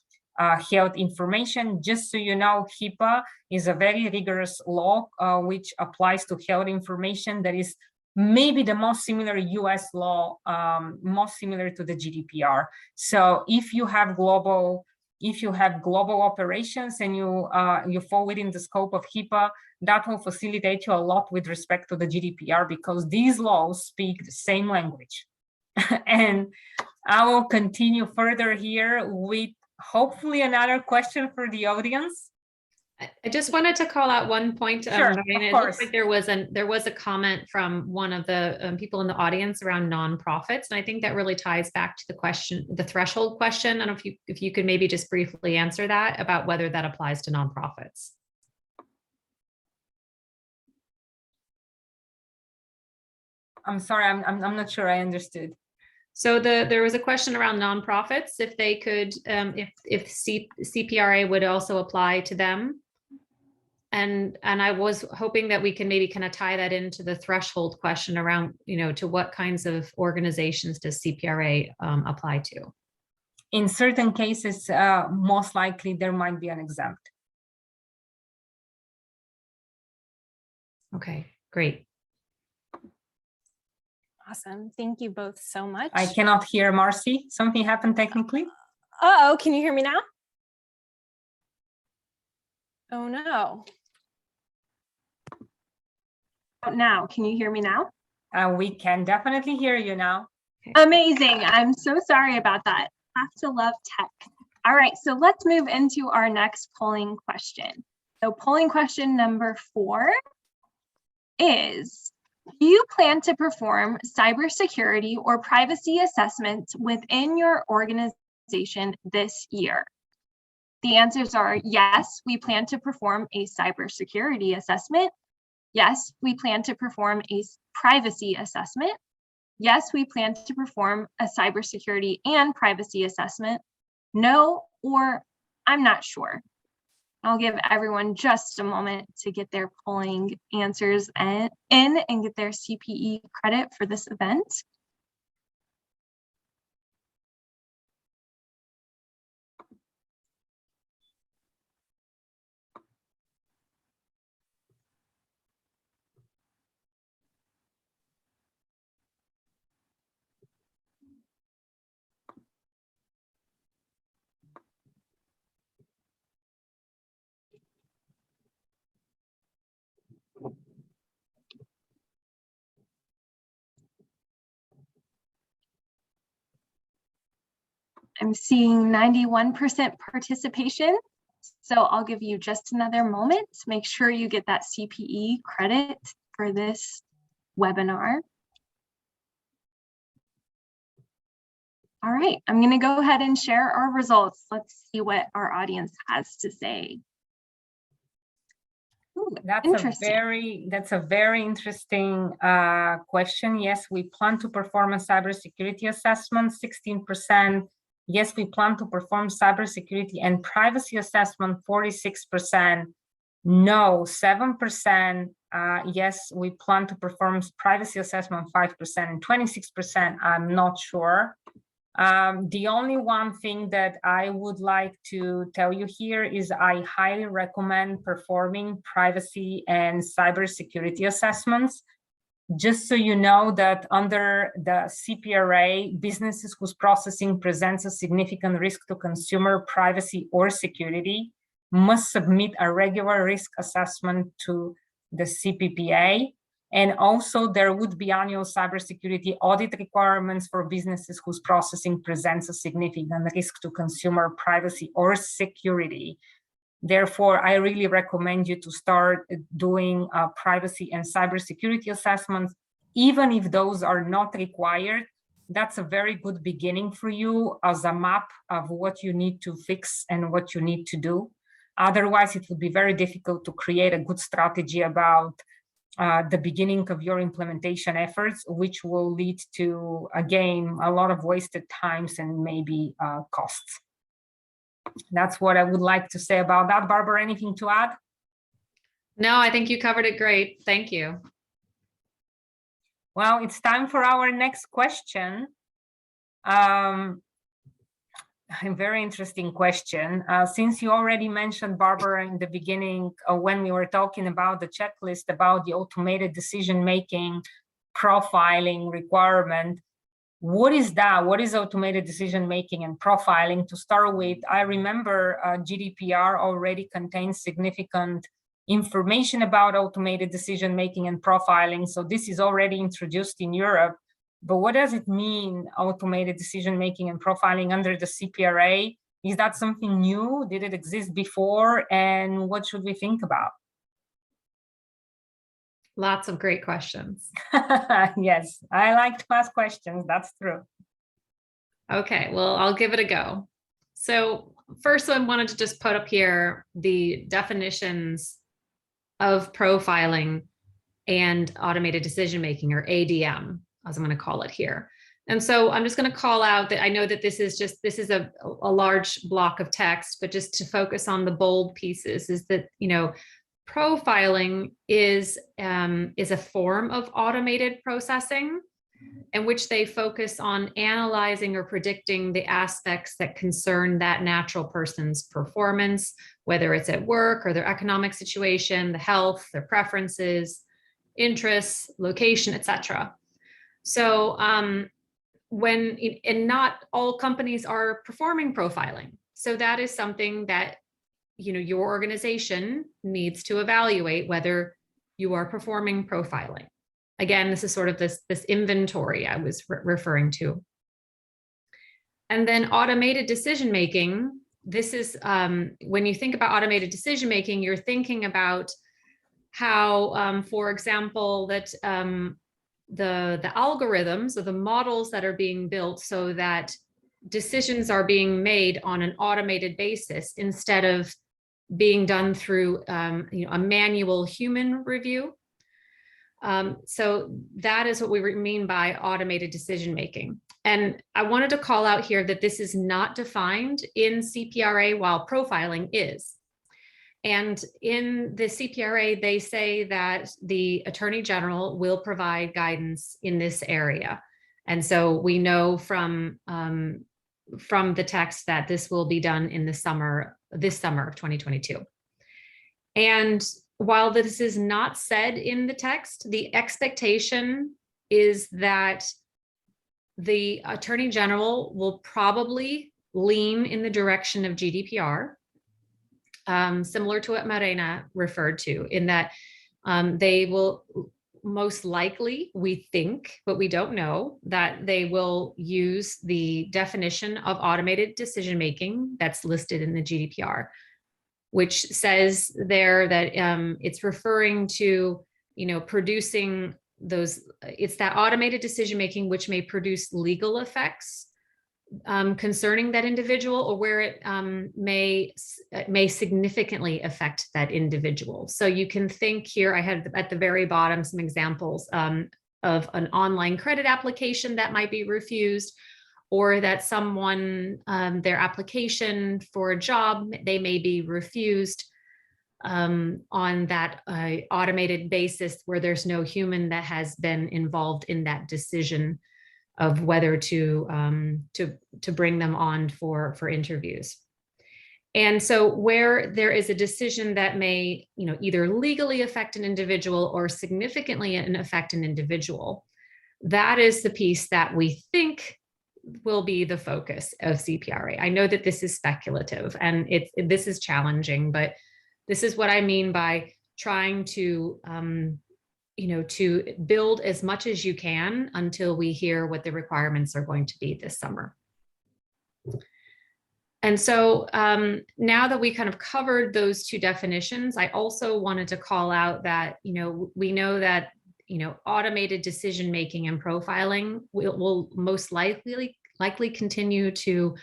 [SPEAKER 2] health information. Just so you know, HIPAA is a very rigorous law which applies to health information that is maybe the most similar US law, most similar to the GDPR. So if you have global operations and you fall within the scope of HIPAA, that will facilitate you a lot with respect to the GDPR, because these laws speak the same language. And I will continue further here with hopefully another question for the audience.
[SPEAKER 3] I just wanted to call out one point.
[SPEAKER 2] Sure,
[SPEAKER 3] it looks like there was a comment from one of the people in the audience around nonprofits, and I think that really ties back to the question, the threshold question. I don't know if you could maybe just briefly answer that about whether that applies to nonprofits.
[SPEAKER 2] I'm sorry, I'm not sure I understood.
[SPEAKER 3] So there was a question around nonprofits, if they could, if CPRA would also apply to them. And I was hoping that we can maybe kind of tie that into the threshold question around, to what kinds of organizations does CPRA apply to?
[SPEAKER 2] In certain cases, most likely there might be an exempt.
[SPEAKER 3] Okay, great.
[SPEAKER 1] Awesome. Thank you both so much.
[SPEAKER 2] I cannot hear Marcy. Something happened technically.
[SPEAKER 1] Uh-oh, can you hear me now? Oh no. Now, can you hear me now?
[SPEAKER 2] We can definitely hear you now.
[SPEAKER 1] Amazing. I'm so sorry about that. Have to love tech. All right, so let's move into our next polling question. So polling question number 4 is, do you plan to perform cybersecurity or privacy assessments within your organization this year? The answers are yes, we plan to perform a cybersecurity assessment. Yes, we plan to perform a privacy assessment. Yes, we plan to perform a cybersecurity and privacy assessment. No, or I'm not sure. I'll give everyone just a moment to get their polling answers in and get their CPE credit for this event. I'm seeing 91% participation. So I'll give you just another moment to make sure you get that CPE credit for this webinar. All right, I'm going to go ahead and share our results. Let's see what our audience has to say. Ooh,
[SPEAKER 2] that's a very interesting question. Yes, we plan to perform a cybersecurity assessment, 16%. Yes, we plan to perform cybersecurity and privacy assessment, 46%. No, 7%. Yes, we plan to perform privacy assessment, 5%, and 26%, I'm not sure. The only one thing that I would like to tell you here is I highly recommend performing privacy and cybersecurity assessments. Just so you know that under the CPRA, businesses whose processing presents a significant risk to consumer privacy or security must submit a regular risk assessment to the CPPA. And also there would be annual cybersecurity audit requirements for businesses whose processing presents a significant risk to consumer privacy or security. Therefore, I really recommend you to start doing privacy and cybersecurity assessments, even if those are not required. That's a very good beginning for you as a map of what you need to fix and what you need to do. Otherwise, it would be very difficult to create a good strategy about the beginning of your implementation efforts, which will lead to, again, a lot of wasted times and maybe costs. That's what I would like to say about that. Barbara, anything to add?
[SPEAKER 3] No, I think you covered it great. Thank you.
[SPEAKER 2] Well, it's time for our next question. A very interesting question. Since you already mentioned, Barbara, in the beginning, when we were talking about the checklist about the automated decision-making profiling requirement, what is that? What is automated decision-making and profiling? To start with, I remember GDPR already contains significant information about automated decision-making and profiling. So this is already introduced in Europe. But what does it mean, automated decision-making and profiling under the CPRA? Is that something new? Did it exist before? And what should we think about?
[SPEAKER 3] Lots of great questions.
[SPEAKER 2] Yes, I like to ask questions, that's true.
[SPEAKER 3] Okay, well, I'll give it a go. So first, I wanted to just put up here the definitions of profiling and automated decision-making, or ADM, as I'm going to call it here. And so I'm just going to call out that I know that this is a large block of text, but just to focus on the bold pieces is that, you know, profiling is a form of automated processing in which they focus on analyzing or predicting the aspects that concern that natural person's performance, whether it's at work or their economic situation, the health, their preferences, interests, location, etc. So and not all companies are performing profiling. So that is something that, you know, your organization needs to evaluate whether you are performing profiling. Again, this is sort of this inventory I was referring to. And then automated decision-making, this is, when you think about automated decision-making, you're thinking about how, for example, that the algorithms or the models that are being built so that decisions are being made on an automated basis instead of being done through you know, a manual human review. So that is what we mean by automated decision-making. And I wanted to call out here that this is not defined in CPRA while profiling is. And in the CPRA, they say that the Attorney General will provide guidance in this area. And so we know from the text that this will be done in this summer of 2022. And while this is not said in the text, the expectation is that the Attorney General will probably lean in the direction of GDPR, similar to what Marina referred to, in that they will most likely, we think, but we don't know, that they will use the definition of automated decision-making that's listed in the GDPR, which says there that it's referring to, producing those, it's that automated decision-making which may produce legal effects concerning that individual, or where it may significantly affect that individual. So you can think here, I had at the very bottom some examples of an online credit application that might be refused, or that someone, their application for a job, they may be refused on that automated basis where there's no human that has been involved in that decision of whether to bring them on for interviews. And so where there is a decision that may, either legally affect an individual or significantly affect an individual, that is the piece that we think will be the focus of CPRA. I know that this is speculative and this is challenging, but this is what I mean by trying to to build as much as you can until we hear what the requirements are going to be this summer. And so now that we kind of covered those two definitions, I also wanted to call out that, we know that, automated decision-making and profiling will most likely continue to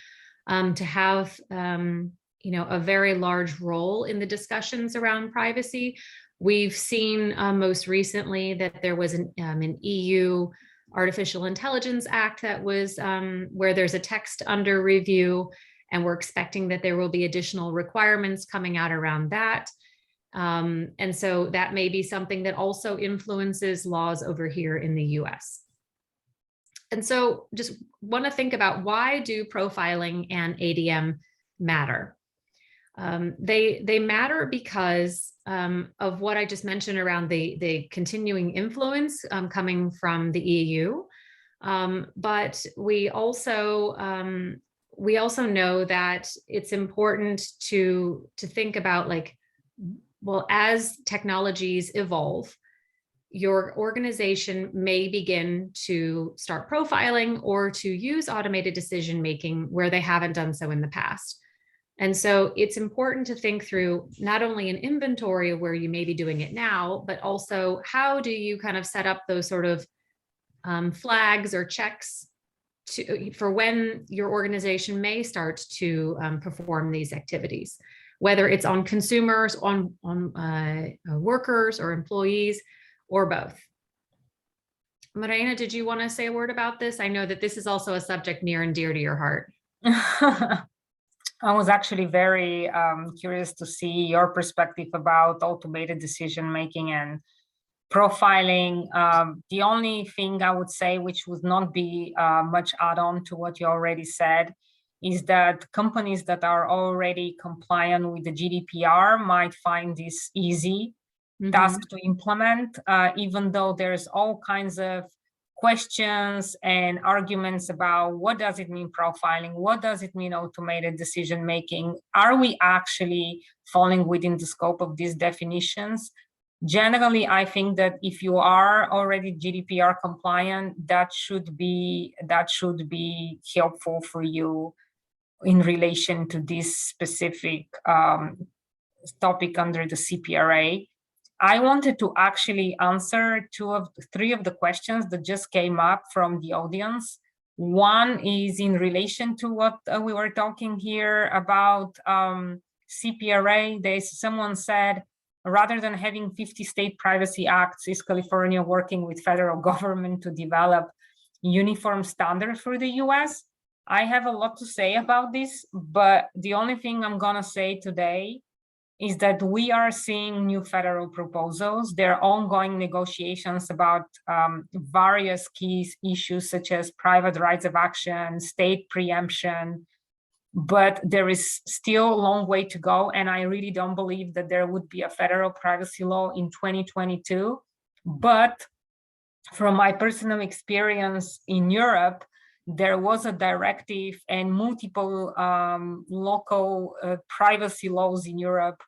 [SPEAKER 3] have, a very large role in the discussions around privacy. We've seen most recently that there was an EU Artificial Intelligence Act that was where there's a text under review, and we're expecting that there will be additional requirements coming out around that. And so that may be something that also influences laws over here in the US. And so just want to think about, why do profiling and ADM matter? They matter because of what I just mentioned around the continuing influence coming from the EU. But we also know that it's important to think about, well, as technologies evolve, your organization may begin to start profiling or to use automated decision-making where they haven't done so in the past. And so it's important to think through not only an inventory of where you may be doing it now, but also how do you kind of set up those sort of flags or checks for when your organization may start to perform these activities, whether it's on consumers, on workers or employees, or both. Marina, did you want to say a word about this? I know that this is also a subject near and dear to your heart.
[SPEAKER 2] I was actually very curious to see your perspective about automated decision-making and profiling. The only thing I would say, which would not be much add-on to what you already said, is that companies that are already compliant with the GDPR might find this easy task to implement, even though there's all kinds of questions and arguments about what does it mean profiling, what does it mean automated decision making, are we actually falling within the scope of these definitions? Generally, I think that if you are already GDPR compliant, that should be helpful for you in relation to this specific topic under the CPRA. I wanted to actually answer three of the questions that just came up from the audience. One is in relation to what we were talking here about CPRA. Someone said, rather than having 50 state privacy acts, is California working with federal government to develop uniform standards for the US? I have a lot to say about this, but the only thing I'm gonna say today is that we are seeing new federal proposals. There are ongoing negotiations about various key issues such as private rights of action, state preemption, but there is still a long way to go. And I really don't believe that there would be a federal privacy law in 2022. But from my personal experience in Europe, there was a directive and multiple local privacy laws in Europe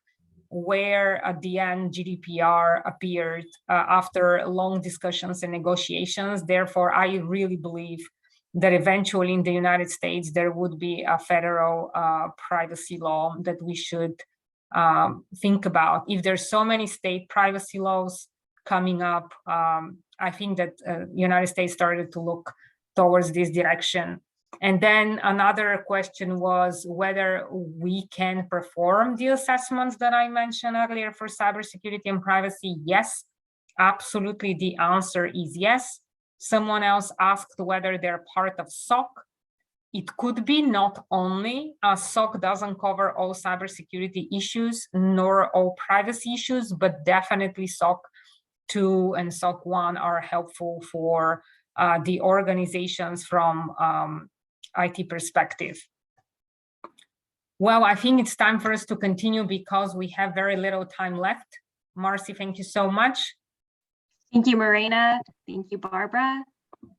[SPEAKER 2] where at the end GDPR appeared after long discussions and negotiations. Therefore, I really believe that eventually in the United States, there would be a federal privacy law that we should think about. If there's so many state privacy laws coming up, I think that United States started to look towards this direction. And then another question was whether we can perform the assessments that I mentioned earlier for cybersecurity and privacy. Yes, absolutely. The answer is yes. Someone else asked whether they're part of SOC. It could be not only. SOC doesn't cover all cybersecurity issues nor all privacy issues, but definitely SOC 2 and SOC 1 are helpful for the organizations from IT perspective. Well, I think it's time for us to continue because we have very little time left. Marcy, thank you so much.
[SPEAKER 1] Thank you, Marina. Thank you, Barbara.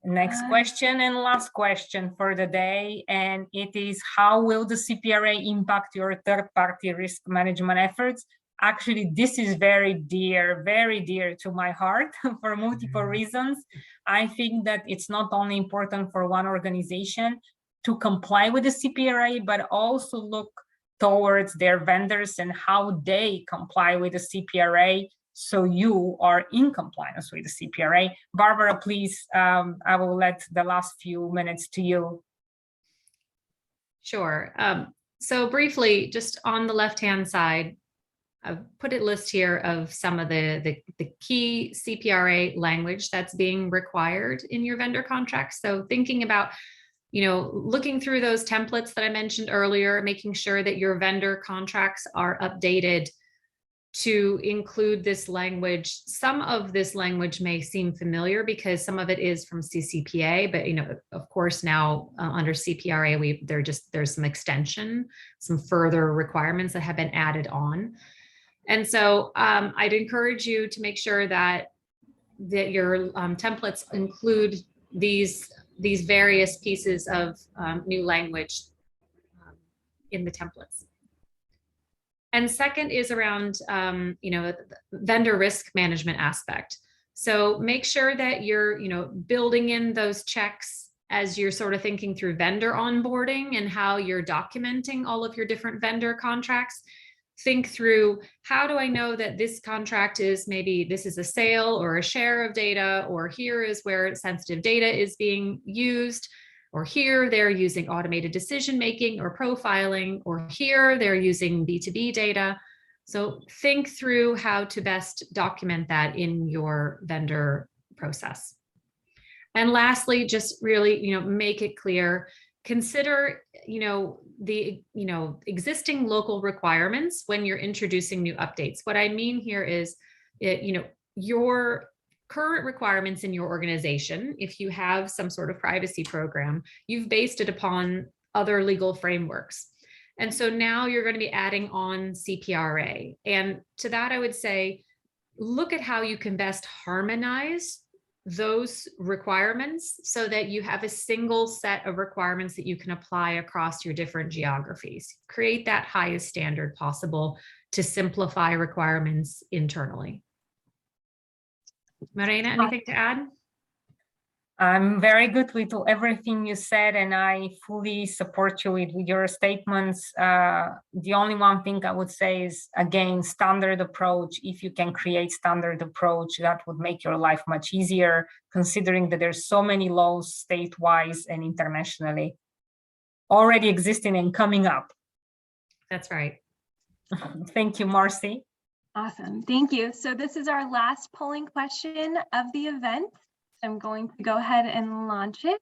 [SPEAKER 2] Next question and last question for the day, and it is, how will the CPRA impact your third-party risk management efforts? Actually, this is very dear to my heart for multiple reasons. I think that it's not only important for one organization to comply with the CPRA, but also look towards their vendors and how they comply with the CPRA, so you are in compliance with the CPRA. Barbara, please, I will let the last few minutes to you.
[SPEAKER 3] Sure. So briefly, just on the left-hand side, I've put a list here of some of the key CPRA language that's being required in your vendor contracts. So thinking about, looking through those templates that I mentioned earlier, making sure that your vendor contracts are updated to include this language. Some of this language may seem familiar because some of it is from CCPA, but of course now under CPRA, there's some extension, some further requirements that have been added on. And so I'd encourage you to make sure that your templates include these various pieces of new language in the templates. And second is around vendor risk management aspect. So make sure that you're building in those checks as you're sort of thinking through vendor onboarding and how you're documenting all of your different vendor contracts. Think through, how do I know that this contract is, maybe this is a sale or a share of data, or here is where sensitive data is being used, or here they're using automated decision-making or profiling, or here they're using B2B data. So think through how to best document that in your vendor process. And lastly, just really, make it clear. Consider, the existing local requirements when you're introducing new updates. What I mean here is, your current requirements in your organization, if you have some sort of privacy program, you've based it upon other legal frameworks. And so now you're going to be adding on CPRA. And to that, I would say, look at how you can best harmonize those requirements so that you have a single set of requirements that you can apply across your different geographies. Create that highest standard possible to simplify requirements internally. Marina, anything to add?
[SPEAKER 2] I'm very good with everything you said, and I fully support you with your statements. The only one thing I would say is, again, standard approach. If you can create standard approach, that would make your life much easier, considering that there's so many laws state-wise and internationally already existing and coming up.
[SPEAKER 3] That's right.
[SPEAKER 2] Thank you, Marcy.
[SPEAKER 1] Awesome, thank you. So this is our last polling question of the event. I'm going to go ahead and launch it.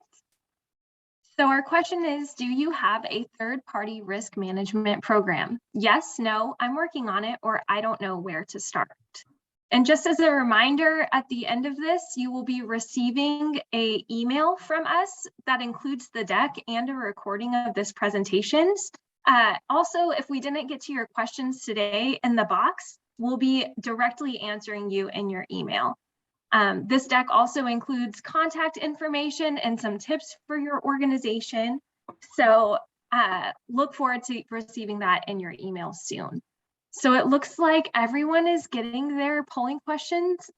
[SPEAKER 4] So our question is, do you have a third-party risk management program? Yes, no, I'm working on it, or I don't know where to start. And just as a reminder, at the end of this, you will be receiving an email from us that includes the deck and a recording of this presentation. Also, if we didn't get to your questions today in the box, we'll be directly answering you in your email. This deck also includes contact information and some tips for your organization. So look forward to receiving that in your email soon. So it looks like everyone is getting their polling questions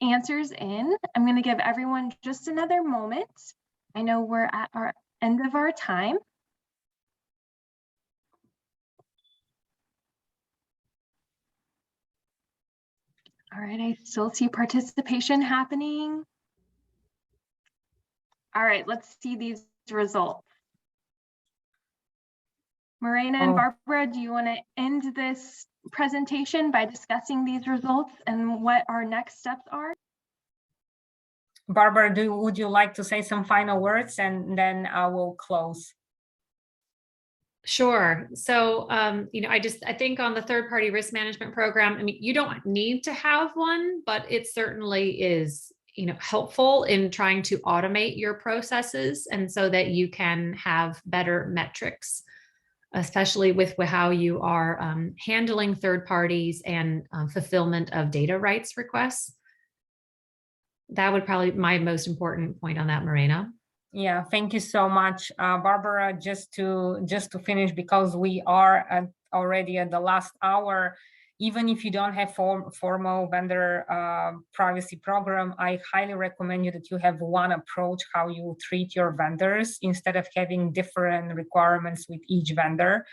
[SPEAKER 4] answers in. I'm going to give everyone just another moment. I know we're at our end of our time. All right, I still see participation happening. All right, let's see these results. Morena and Barbara, do you want to end this presentation by discussing these results and what our next steps are?
[SPEAKER 2] Barbara, would you like to say some final words, and then I will close?
[SPEAKER 3] Sure. So, I think on the third-party risk management program, I mean, you don't need to have one, but it certainly is, helpful in trying to automate your processes, and so that you can have better metrics, especially with how you are handling third parties and fulfillment of data rights requests. That would probably be my most important point on that, Morena.
[SPEAKER 2] Yeah, thank you so much, Barbara. Just to finish, because we are already at the last hour. Even if you don't have formal vendor privacy program, I highly recommend you that you have one approach how you treat your vendors instead of having different requirements with each vendor.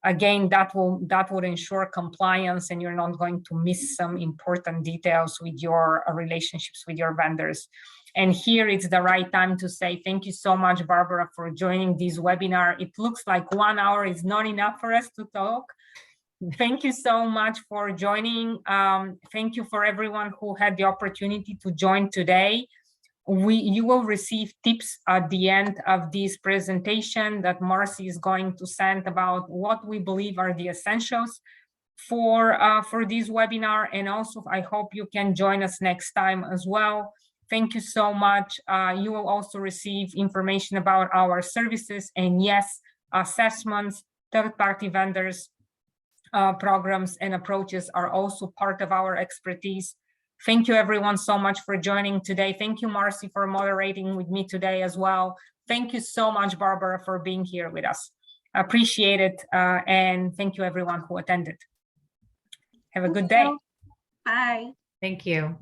[SPEAKER 2] Again, that would ensure compliance, and you're not going to miss some important details with your relationships with your vendors. And here it's the right time to say thank you so much, Barbara, for joining this webinar. It looks like 1 hour is not enough for us to talk. Thank you so much for joining. Thank you for everyone who had the opportunity to join today. You will receive tips at the end of this presentation that Marcy is going to send about what we believe are the essentials for this webinar. And also, I hope you can join us next time as well. Thank you so much. You will also receive information about our services, and yes, assessments, third-party vendors, programs and approaches are also part of our expertise. Thank you everyone so much for joining today. Thank you, Marcy, for moderating with me today as well. Thank you so much, Barbara, for being here with us. Appreciate it. And thank you everyone who attended. Have a good day.
[SPEAKER 4] Bye.
[SPEAKER 3] Thank you.